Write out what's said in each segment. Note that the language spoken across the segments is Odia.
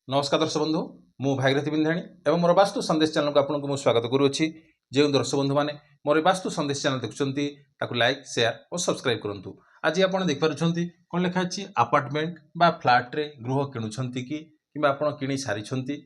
नमस्कार दर्शक बंधु मु भागीरथी बिंधाणी एवं मोर वास्तु संदेश चैनल को आपको स्वागत करुच्ची। जो दर्शक बंधु मैंने मोर वास्तु संदेश चैनल देखुं लाइक शेयर और सब्सक्राइब करूँ। आज आप देखिपुं कौन लिखाई अपार्टमेंट बा फ्लाट रे गृह किणुंट कि आप कि सारी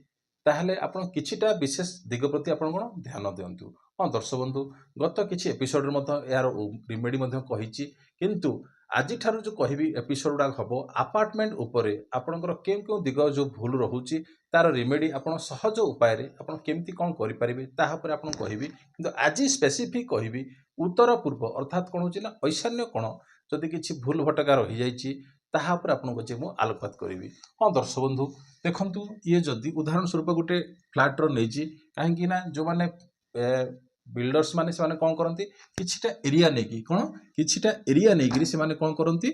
ताहले आपण किछिटा विशेष दिग प्रति आपण कोन ध्यान दियंतु। हाँ दर्शक बंधु गत किछि एपिसोड यार रिमेडी कही किंतु आज ठार जो कहबी एपिसोड गुड़ा हम अपार्टमेंट उपरे आपणकर क्यों दिग जो भूल रोचे तार रिमेडी आपण सहज उपाय आपण केमती कौन करें तापर आपन कहबी किंतु आज स्पेसिफिक कहबी उत्तर पूर्व अर्थात कौन होना ईशान्य कोण जदि किसी भूल भटका रही जाइए तापर आपको जे मुझे आलोकपात करी। हाँ दर्शक बंधु देखु ये जदि उदाहरण स्वरूप गोटे फ्लाट्र नहीं कहीं जो मैंने बिल्डर्स माने से कौन करती किछिटा एरिया नहीं कौन किछिटा एरिया नहीं से कौन करती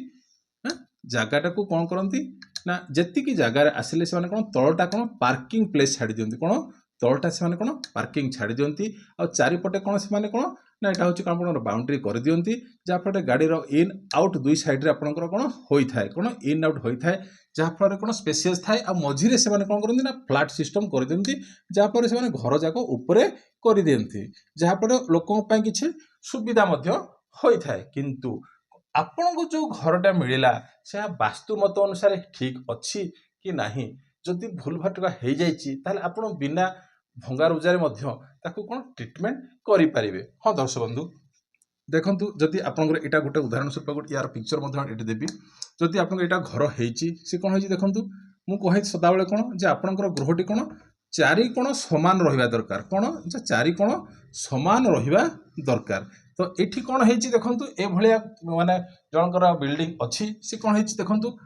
जगटा को कौन करती ना जी जगार आसिले से कौन तलटा कौन पार्किंग प्लेस छाड़ी दिखती कौन तलटा से कौन पार्किंग छाड़ी दिखती और चारिपटे कौन से कौन ना यहाँ हूँ कौन बाउंड्री कर दिखती जहाँफल गाड़ी इन आउट दुई सैड्रे आपंकर कौन होता है कौन इन आउट होता है जहाँफल कौन स्पेसियस थाए आ मझीरे से कौन करती ना फ्लाट सिस्टम कर दिखती जहाँफल से घर जाक उपरे कर दिखती जहाँफल लोकों किसी सुविधा होता है किंतु आपण को जो घरटा मिलला से वास्तु मत अनुसार ठीक अच्छी कि नहीं जदि भूल भटका हो जाए आप बिना भंगा रुजारे कौन ट्रिटमेंट करें। हाँ दर्शक बंधु देखु जदि आपंकर यहाँ गोटे उदाहरण स्वरूप गोटे यार पिक्चर ये देवी जदि आप घर होती कौन हो देखूँ मुझे सदाबले कौन जे आपंकर गृहटी कौन चारि कोण समान रहा दरकार कौन चारि कोण समान रहा दरकार। तो ये कौन है देखु ये माने जनकर बिल्डिंग अच्छी सी कौन है देखु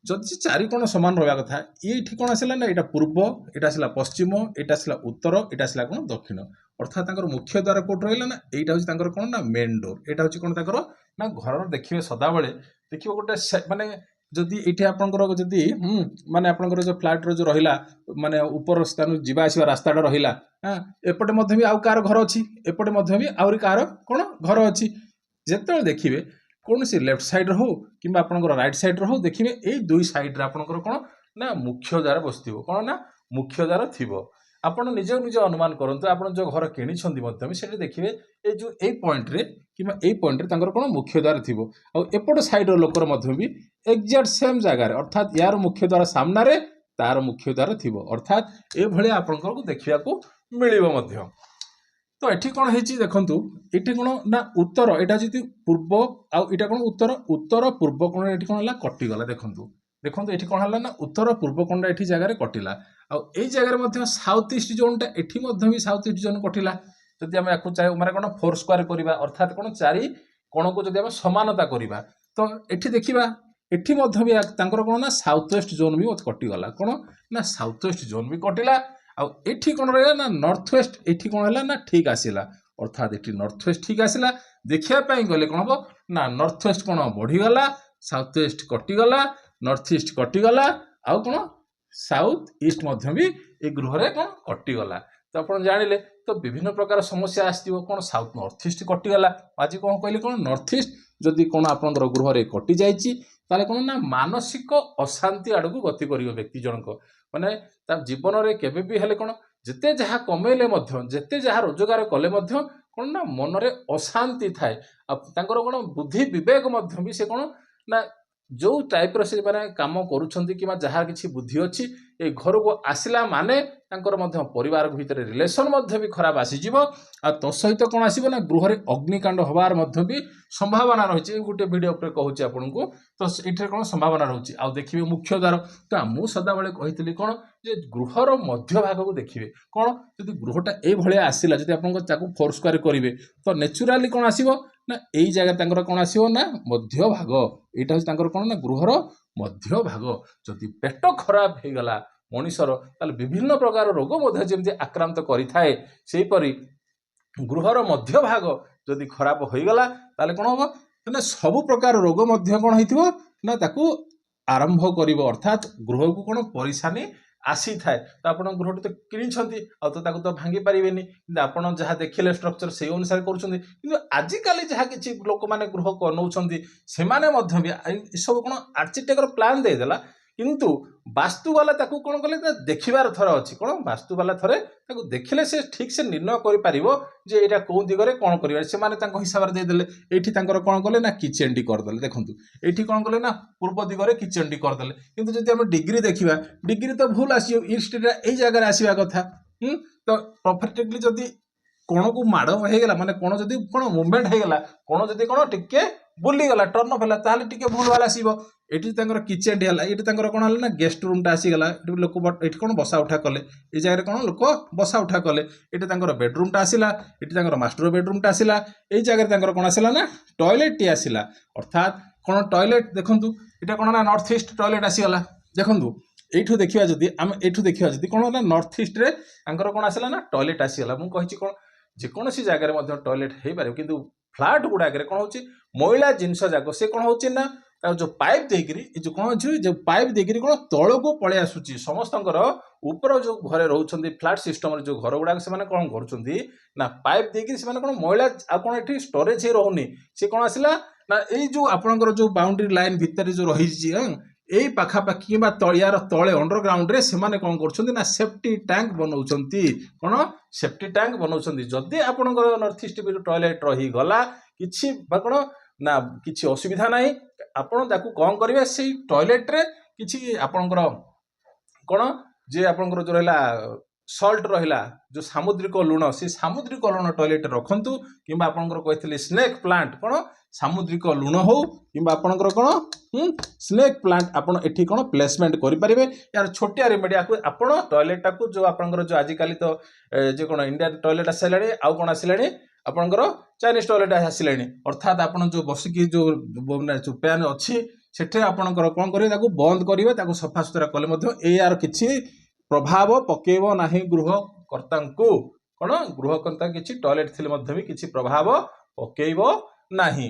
जदि चारि कोण समान रहा कथा ये कौन आसला ना यहाँ पूर्व यहाँ आसला पश्चिम यहाँ आसला उत्तर यहाँ आसला कौन दक्षिण अर्थात मुख्य द्वार कौट रहा ना यहाँ हूँ कौन ना मेन डोर यहाँ हूँ कौन ना घर देखिए सदाबले देखिए गोटे माने जदि ये आपंकर जदि माने आपंकर जो फ्लाट जो रहा माने ऊपर स्थान जीवा आसवा रास्ताटा रहा हाँ एपटे भी आउ कार घर अच्छी एपटे भी आउरी कार कौन घर अच्छी जिते देखिए कौन सी लेफ्ट साइड हो कि आपंकर राइट साइड हो देखिए ये दुई साइड आपंकर कौन ना मुख्य द्वार बस कौन ना मुख्य द्वार थी आप निज निज अनुमान करूँ आप जो घर कि देखिए ये जो ये पॉइंट रे कि पॉइंट रे कौन मुख्य द्वार थी एपट साइड लोकर भी एक्जाक्ट सेम जगार अर्थात यार मुख्य द्वार सामने तार मुख्य द्वार थी अर्थात ये आपको देखा मिल। तो ये कौन है देखु ये कौन ना उत्तर यहाँ जी पूर्व आटा कौन उत्तर उत्तर पूर्व कोण ये कौन है कटिगला देखु देखो ये कौन है ना उत्तर पूर्व कोणटा ये जगह कटिला आई जगह साउथ ईस्ट जोनटा ये साउथ ईस्ट जोन कटिला जदि आम या चाहे मैंने कौन 4 स्क्वायर करवा अर्थात कौन चारि कोण को जब समानता करवा तो ये देखा एठी भी कौन ना साउथ वेस्ट जोन भी कटिगला कौन ना साउथ वेस्ट जोन भी कटिला आठी कौन रहा ना नॉर्थ वेस्ट ये कौन है ना ठीक आसला अर्थात ये नॉर्थ वेस्ट ठीक आसला देखापी गले कौन हम ना नॉर्थ वेस्ट कौन बढ़ीगला साउथ वेस्ट कटिगला नॉर्थ ईस्ट कटिगला आउ कौन साउथ ईस्ट भी ये गृह कौन कटिगला। तो आप जानिले तो विभिन्न प्रकार समस्या आसो कौन साउथ नॉर्थ ईस्ट कटिगला आज कौन कहली कौन नॉर्थ ईस्ट जदि कौन आपंकर गृह रे कटि जाए कौन ना मानसिक अशांति आड़ को गति कर व्यक्ति जनक माने जीवन में केवे भी हेले कौन जिते जहाँ कमेले जिते जहाँ रोजगार कले कौन ना मन रे अशांति थाए कौन बुद्धि विवेक भी से कौन ना जो टाइप रो से माने काम करूछंती कि जहाँ किसी बुद्धि अच्छी ये घर को आसला माने परिवार भितर रिलेशन भी खराब आसीजिव आ तो सहित कौन आसो ना गृह अग्निकांड हबार भी संभावना रही गोटे वीडियो पर कहूँ आपको तो ये कौन संभावना रही आ देखिए मुख्य द्वार तो मुझे सदाबले कही कौन जे गृहर मध्य भाग को देखिए कौन जब गृहटा ये आसला जब आप 4 स्क्वायर करेंगे तो नेचुराली कौन आसो ना यही जगह कौन आसो ना मध्य भाग यहाँ हूँ कौन ना गृहर मध्य भाग जदि पेट खराब हो गला मनीषर विभिन्न प्रकार रोग जमी आक्रांत करें से गृहर मध्य भाग जदि खराब हो गला कौन हम ना सब प्रकार रोग कौन हो ना आरंभ कर अर्थात गृह को कौन परेशानी आसी थाए तो आप गृह तो किनी तो भांगी पारे आप जहाँ देखिले स्ट्रक्चर से अनुसार करिकाली जहाँ किसी लोक मैंने गृह नौ से सब कौन आर्किटेक्टर प्लान देदेला किंतु ବାସ୍ତୁ ବାଲା ତାକୁ କ'ଣ କଲେ ନା ଦେଖିବାର ଥର ଅଛି। କ'ଣ ବାସ୍ତୁ ବାଲା ଥରେ ତାକୁ ଦେଖିଲେ ସେ ଠିକ୍ ସେ ନିର୍ଣ୍ଣୟ କରିପାରିବ ଯେ ଏଇଟା କୋଉ ଦିଗରେ କ'ଣ କରିବେ। ସେମାନେ ତାଙ୍କ ହିସାବରେ ଦେଇଦେଲେ। ଏଇଠି ତାଙ୍କର କ'ଣ କଲେ ନା କିଚେନ୍ଟି କରିଦେଲେ। ଦେଖନ୍ତୁ ଏଇଠି କ'ଣ କଲେ ନା ପୂର୍ବ ଦିଗରେ କିଚେନ୍ଟି କରିଦେଲେ। କିନ୍ତୁ ଯଦି ଆମେ ଡିଗ୍ରୀ ଦେଖିବା, ଡିଗ୍ରୀ ତ ଭୁଲ ଆସିବ। ଇଷ୍ଟଟା ଏଇ ଜାଗାରେ ଆସିବା କଥା। ତ ପରଫେକ୍ଟଲି ଯଦି କୋଣକୁ ମାଡ଼ ହେଇଗଲା, ମାନେ କୋଣ ଯଦି କ'ଣ ମୁଭମେଣ୍ଟ ହେଇଗଲା, କୋଣ ଯଦି କ'ଣ ଟିକେ ବୁଲିଗଲା, ଟର୍ନ ଅଫ୍ ହେଲା, ତାହେଲେ ଟିକେ ଭୁଲ ଭାଲ ଆସିବ। ଏଠି ତାଙ୍କର କିଚେନ୍ଟି ହେଲା, ଏଠି ତାଙ୍କର କ'ଣ ହେଲା ନା ଗେଷ୍ଟ ରୁମ୍ଟା ଆସିଗଲା। ଏଠି ଲୋକ ଏଠି କ'ଣ ବସା ଉଠା କଲେ, ଏଇ ଜାଗାରେ କ'ଣ ଲୋକ ବସା ଉଠା କଲେ। ଏଠି ତାଙ୍କର ବେଡରୁମ୍ଟା ଆସିଲା, ଏଠି ତାଙ୍କର ମାଷ୍ଟର ବେଡରୁମ୍ଟା ଆସିଲା। ଏଇ ଜାଗାରେ ତାଙ୍କର କ'ଣ ଆସିଲା ନା ଟଏଲେଟ୍ଟି ଆସିଲା। ଅର୍ଥାତ୍ କ'ଣ ଟଏଲେଟ୍ ଦେଖନ୍ତୁ, ଏଇଟା କ'ଣ ନା ନର୍ଥ ଇଷ୍ଟ ଟଏଲେଟ୍ ଆସିଗଲା। ଦେଖନ୍ତୁ এইঠু ଦେଖିବା ଯଦି ଆମେ এইଠୁ ଦେଖିବା ଯଦି କ'ଣ ହେଲା ନର୍ଥ ଇଷ୍ଟରେ ତାଙ୍କର କ'ଣ ଆସିଲା ନା ଟଏଲେଟ୍ ଆସିଗଲା। ମୁଁ କହିଛି କ'ଣ ଯେକୌଣସି ଜାଗାରେ ମଧ୍ୟ ଟଏଲେଟ୍ ହେଇପାରିବ, କିନ୍ତୁ ଫ୍ଲାଟ୍ ଗୁଡ଼ାକରେ କ'ଣ ହେଉଛି ମଇଳା ଜିନିଷ ଯାକ ସେ କ'ଣ ହେଉଛି ନା ତାର ଯେଉଁ ପାଇପ୍ ଦେଇକିରି ଏ ଯେଉଁ କ'ଣ ଅଛି ଯେଉଁ ପାଇପ୍ ଦେଇକିରି କ'ଣ ତଳକୁ ପଳେଇ ଆସୁଛି। ସମସ୍ତଙ୍କର ଉପର ଯେଉଁ ଘରେ ରହୁଛନ୍ତି ଫ୍ଲାଟ୍ ସିଷ୍ଟମରେ ଯେଉଁ ଘର ଗୁଡ଼ାକ ସେମାନେ କ'ଣ କରୁଛନ୍ତି ନା ପାଇପ୍ ଦେଇକିରି ସେମାନେ କ'ଣ ମଇଳା ଆଉ କ'ଣ ଏଠି ଷ୍ଟୋରେଜ୍ ହେଇ ରହୁନି। ସେ କ'ଣ ଆସିଲା ନା ଏଇ ଯେଉଁ ଆପଣଙ୍କର ଯେଉଁ ବାଉଣ୍ଡରୀ ଲାଇନ୍ ଭିତରେ ଯେଉଁ ରହିଛି ଏଇ ପାଖାପାଖି କିମ୍ବା ତଳିଆର ତଳେ ଅଣ୍ଡରଗ୍ରାଉଣ୍ଡରେ ସେମାନେ କ'ଣ କରୁଛନ୍ତି ନା ସେଫ୍ଟି ଟ୍ୟାଙ୍କ ବନାଉଛନ୍ତି। କ'ଣ ସେଫ୍ଟି ଟ୍ୟାଙ୍କ ବନାଉଛନ୍ତି। ଯଦି ଆପଣଙ୍କର ନର୍ଥ ଇଷ୍ଟ ଟଏଲେଟ୍ ରହିଗଲା କିଛି ବା କ'ଣ ନା କିଛି ଅସୁବିଧା ନାହିଁ। ଆପଣ ତାକୁ କ'ଣ କରିବେ ସେଇ ଟଏଲେଟ୍ରେ କିଛି ଆପଣଙ୍କର କ'ଣ ଯେ ଆପଣଙ୍କର ଯେଉଁ ରହିଲା ସଲ୍ଟ ରହିଲା ଯେଉଁ ସାମୁଦ୍ରିକ ଲୁଣ, ସେ ସାମୁଦ୍ରିକ ଲୁଣ ଟଏଲେଟ୍ରେ ରଖନ୍ତୁ। କିମ୍ବା ଆପଣଙ୍କର କହିଥିଲି ସ୍ନେକ୍ ପ୍ଲାଣ୍ଟ, କ'ଣ ସାମୁଦ୍ରିକ ଲୁଣ ହଉ କିମ୍ବା ଆପଣଙ୍କର କ'ଣ ସ୍ନେକ୍ ପ୍ଲାଣ୍ଟ ଆପଣ ଏଠି କ'ଣ ପ୍ଲେସମେଣ୍ଟ କରିପାରିବେ। ୟାର ଛୋଟିଆ ରେମେଡ଼ିଆକୁ ଆପଣ ଟଏଲେଟ୍ଟାକୁ ଯେଉଁ ଆପଣଙ୍କର ଯେଉଁ ଆଜିକାଲି ତ ଯେ କ'ଣ ଇଣ୍ଡିଆନ୍ ଟଏଲେଟ୍ ଆସିଲାଣି, ଆଉ କ'ଣ ଆସିଲାଣି ଆପଣଙ୍କର ଚାଇନିଜ୍ ଟଏଲେଟ୍ ଆସିଲାଣି। ଅର୍ଥାତ୍ ଆପଣ ଯେଉଁ ବସିକି ଯେଉଁ ପ୍ୟାନ୍ ଅଛି ସେଠାରେ ଆପଣଙ୍କର କ'ଣ କରିବେ ତାକୁ ବନ୍ଦ କରିବେ, ତାକୁ ସଫାସୁତୁରା କଲେ ମଧ୍ୟ ଏହାର କିଛି ପ୍ରଭାବ ପକେଇବ ନାହିଁ ଗୃହକର୍ତ୍ତାଙ୍କୁ। କ'ଣ ଗୃହକର୍ତ୍ତା କିଛି ଟଏଲେଟ୍ ଥିଲେ ମଧ୍ୟ ବି କିଛି ପ୍ରଭାବ ପକେଇବ ନାହିଁ।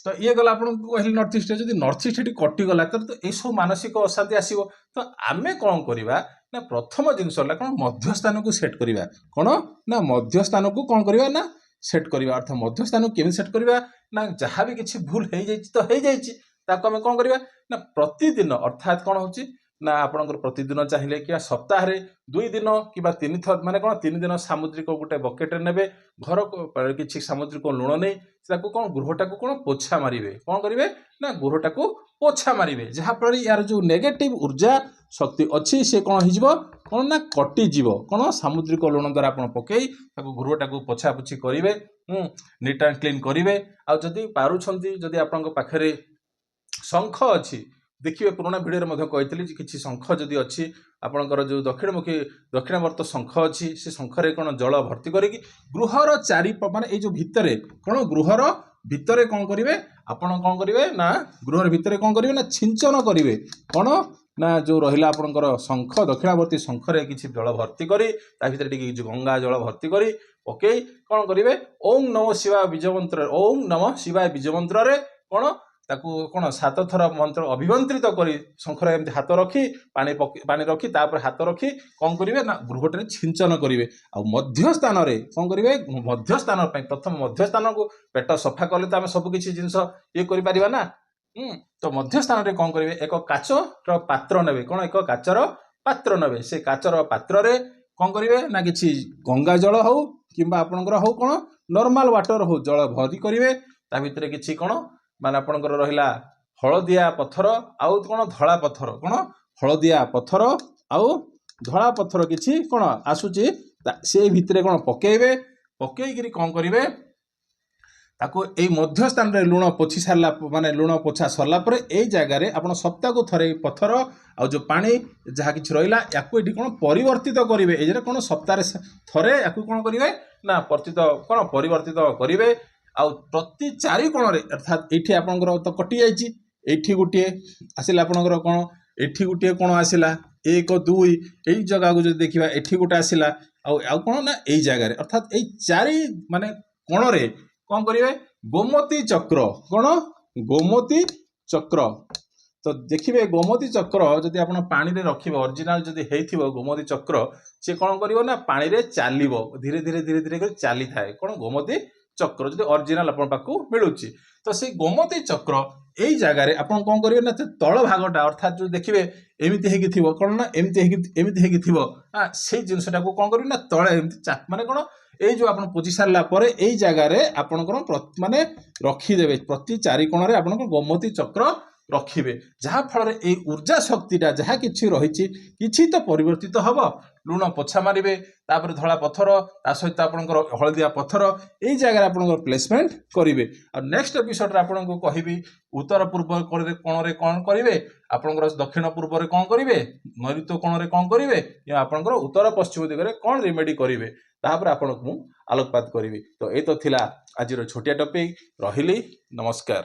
ତ ଇଏ ଗଲା ଆପଣଙ୍କୁ କହିଲି ନର୍ଥ ଇଷ୍ଟରେ। ଯଦି ନର୍ଥ ଇଷ୍ଟ ଏଠି କଟିଗଲା ତ ଏଇସବୁ ମାନସିକ ଅଶାନ୍ତି ଆସିବ। ତ ଆମେ କ'ଣ କରିବା ନା ପ୍ରଥମ ଜିନିଷ ହେଲା କ'ଣ ମଧ୍ୟସ୍ଥାନକୁ ସେଟ୍ କରିବା। କ'ଣ ନା ମଧ୍ୟସ୍ଥାନକୁ କ'ଣ କରିବା ନା ସେଟ୍ କରିବା। ଅର୍ଥାତ୍ ମଧ୍ୟସ୍ଥାନକୁ କେମିତି ସେଟ୍ କରିବା ନା ଯାହା ବି କିଛି ଭୁଲ ହେଇଯାଇଛି ତ ହେଇଯାଇଛି, ତାକୁ ଆମେ କ'ଣ କରିବା ନା ପ୍ରତିଦିନ ଅର୍ଥାତ୍ କ'ଣ ହେଉଛି ନା ଆପଣଙ୍କର ପ୍ରତିଦିନ ଚାହିଁଲେ କିମ୍ବା ସପ୍ତାହରେ 2 ଦିନ କିମ୍ବା 3 ଥର, ମାନେ କ'ଣ 3 ଦିନ ସାମୁଦ୍ରିକ ଗୋଟେ ବକେଟରେ ନେବେ, ଘରକୁ କିଛି ସାମୁଦ୍ରିକ ଲୁଣ ନେଇ ତାକୁ କ'ଣ ଗୃହଟାକୁ କ'ଣ ପୋଛା ମାରିବେ। କ'ଣ କରିବେ ନା ଗୃହଟାକୁ ପୋଛା ମାରିବେ, ଯାହାଫଳରେ ୟାର ଯେଉଁ ନେଗେଟିଭ୍ ଉର୍ଜା ଶକ୍ତି ଅଛି ସେ କ'ଣ ହେଇଯିବ କ'ଣ ନା କଟିଯିବ। କ'ଣ ସାମୁଦ୍ରିକ ଲୁଣ ଦ୍ୱାରା ଆପଣ ପକେଇ ତାକୁ ଗୃହଟାକୁ ପୋଛାପୋଛି କରିବେ, ନିଟ୍ ଆଣ୍ଡ କ୍ଲିନ୍ କରିବେ। ଆଉ ଯଦି ପାରୁଛନ୍ତି, ଯଦି ଆପଣଙ୍କ ପାଖରେ ଶଙ୍ଖ ଅଛି, ଦେଖିବେ ପୁରୁଣା ଭିଡ଼ିଓରେ ମଧ୍ୟ କହିଥିଲି ଯେ କିଛି ଶଙ୍ଖ ଯଦି ଅଛି ଆପଣଙ୍କର ଯେଉଁ ଦକ୍ଷିଣବର୍ତ୍ତ ଶଙ୍ଖ ଅଛି, ସେ ଶଙ୍ଖରେ କ'ଣ ଜଳ ଭର୍ତ୍ତି କରିକି ଗୃହର ମାନେ ଏଇ ଯେଉଁ ଭିତରେ କ'ଣ ଗୃହର ଭିତରେ କ'ଣ କରିବେ ଆପଣ କ'ଣ କରିବେ ନା ଗୃହର ଭିତରେ କ'ଣ କରିବେ ନା ଛିଞ୍ଚନ କରିବେ। କ'ଣ ନା ଯେଉଁ ରହିଲା ଆପଣଙ୍କର ଶଙ୍ଖ, ଦକ୍ଷିଣାବର୍ତ୍ତୀ ଶଙ୍ଖରେ କିଛି ଜଳ ଭର୍ତ୍ତି କରି ତା ଭିତରେ ଟିକେ କିଛି ଗଙ୍ଗା ଜଳ ଭର୍ତ୍ତି କରି ପକେଇ କ'ଣ କରିବେ ଓಂ ନମଃ ଶିବାୟ ବୀଜ ମନ୍ତ୍ରରେ, ଓಂ ନମଃ ଶିବାୟ ବୀଜ ମନ୍ତ୍ରରେ କ'ଣ ତାକୁ କ'ଣ 7 ଥର ମନ୍ତ୍ର ଅଭିମନ୍ତ୍ରିତ କରି ଶଙ୍ଖରେ ଏମିତି ହାତ ରଖି ପାଣି ରଖି ତାପରେ ହାତ ରଖି କ'ଣ କରିବେ ନା ଗୃହଟାରେ ଛିଞ୍ଚନ କରିବେ। ଆଉ ମଧ୍ୟସ୍ଥାନରେ କ'ଣ କରିବେ, ମଧ୍ୟସ୍ଥାନ ପାଇଁ ପ୍ରଥମ ମଧ୍ୟସ୍ଥାନକୁ ପେଟ ସଫା କଲେ ତ ଆମେ ସବୁ କିଛି ଜିନିଷ ଇଏ କରିପାରିବା ନା। ତ ମଧ୍ୟସ୍ଥାନରେ କ'ଣ କରିବେ ଏକ କାଚର ପାତ୍ର ନେବେ। କ'ଣ ଏକ କାଚର ପାତ୍ର ନେବେ। ସେ କାଚର ପାତ୍ରରେ କ'ଣ କରିବେ ନା କିଛି ଗଙ୍ଗା ଜଳ ହଉ କିମ୍ବା ଆପଣଙ୍କର ହଉ କ'ଣ ନର୍ମାଲ ୱାଟର ହଉ ଜଳ ଭରି କରିବେ। ତା ଭିତରେ କିଛି କ'ଣ ମାନେ ଆପଣଙ୍କର ରହିଲା ହଳଦିଆ ପଥର ଆଉ କ'ଣ ଧଳା ପଥର, କ'ଣ ହଳଦିଆ ପଥର ଆଉ ଧଳା ପଥର କିଛି କ'ଣ ଆସୁଛି ସେଇ ଭିତରେ କ'ଣ ପକେଇବେ। ପକେଇକିରି କ'ଣ କରିବେ ତାକୁ ଏଇ ମଧ୍ୟସ୍ଥାନରେ ଲୁଣ ପୋଛି ସାରିଲା, ମାନେ ଲୁଣ ପୋଛା ସରିଲା ପରେ ଏଇ ଜାଗାରେ ଆପଣ ସପ୍ତାହକୁ ଥରେ ପଥର ଆଉ ଯେଉଁ ପାଣି ଯାହା କିଛି ରହିଲା ୟାକୁ ଏଠି କ'ଣ ପରିବର୍ତ୍ତିତ କରିବେ। ଏଇଟା କ'ଣ ସପ୍ତାହରେ ଥରେ ୟାକୁ କ'ଣ କରିବେ ନା ପରିବର୍ତ୍ତିତ କରିବେ। ଆଉ ପ୍ରତି 4 କୋଣରେ ଅର୍ଥାତ୍ ଏଇଠି ଆପଣଙ୍କର ତ କଟି ଯାଇଛି, ଏଇଠି ଗୋଟିଏ ଆସିଲା ଆପଣଙ୍କର କ'ଣ ଏଠି ଗୋଟିଏ କୋଣ ଆସିଲା 1 2, ଏଇ ଜାଗାକୁ ଯଦି ଦେଖିବା ଏଠି ଗୋଟେ ଆସିଲା ଆଉ କ'ଣ ନା ଏଇ ଜାଗାରେ ଅର୍ଥାତ୍ ଏଇ 4 ମାନେ କୋଣରେ କ'ଣ କରିବେ ଗୋମତୀ ଚକ୍ର, କ'ଣ ଗୋମତୀ ଚକ୍ର। ତ ଦେଖିବେ ଗୋମତୀ ଚକ୍ର ଯଦି ଆପଣ ପାଣିରେ ରଖିବେ, ଅରିଜିନାଲ ଯଦି ହେଇଥିବ ଗୋମତୀ ଚକ୍ର, ସେ କ'ଣ କରିବ ନା ପାଣିରେ ଚାଲିବ, ଧୀରେ ଧୀରେ କରି ଚାଲିଥାଏ। କ'ଣ ଗୋମତୀ ଚକ୍ର ଯଦି ଅରିଜିନାଲ ଆପଣ ପାଖକୁ ମିଳୁଛି ତ ସେଇ ଗୋମତୀ ଚକ୍ର ଏଇ ଜାଗାରେ ଆପଣ କଣ କରିବେ ନା ତଳ ଭାଗଟା ଅର୍ଥାତ୍ ଯୋଉ ଦେଖିବେ ଏମିତି ହେଇକି ଥିବ କଣ ନା ଏମିତି ହେଇକି ଥିବ ସେଇ ଜିନିଷଟାକୁ କଣ କରିବେ ନା ତଳେ ଏମିତି ମାନେ କଣ ଏଇ ଯୋଉ ଆପଣ ପୋଛି ସାରିଲା ପରେ ଏଇ ଜାଗାରେ ଆପଣଙ୍କର ମାନେ ରଖିଦେବେ ପ୍ରତି ଚାରି କୋଣରେ ଆପଣଙ୍କ ଗୋମତୀ ଚକ୍ର ରଖିବେ ଯାହା ଫଳରେ ଏଇ ଊର୍ଜା ଶକ୍ତିଟା ଯାହା କିଛି ରହିଛି କିଛି ତ ପରିବର୍ତ୍ତିତ ହବ ଲୁଣ ପୋଛା ମାରିବେ ତାପରେ ଧଳା ପଥର ତା ସହିତ ଆପଣଙ୍କର ହଳଦିଆ ପଥର ଏଇ ଜାଗାରେ ଆପଣଙ୍କର ପ୍ଲେସମେଣ୍ଟ କରିବେ ଆଉ ନେକ୍ସଟ ଏପିସୋଡରେ ଆପଣଙ୍କୁ କହିବି ଉତ୍ତର ପୂର୍ବ କୋଣରେ କଣ କରିବେ ଆପଣଙ୍କର ଦକ୍ଷିଣ ପୂର୍ବରେ କଣ କରିବେ ନୈಋତ୍ୟ କୋଣରେ କଣ କରିବେ କିମ୍ବା ଆପଣଙ୍କର ଉତ୍ତର ପଶ୍ଚିମ ଦିଗରେ କଣ ରେମେଡି କରିବେ ତାପରେ ଆପଣଙ୍କୁ ମୁଁ ଆଲୋକପାତ କରିବି ତ ଏଇ ତ ଥିଲା ଆଜିର ଛୋଟିଆ ଟପିକ ରହିଲି ନମସ୍କାର।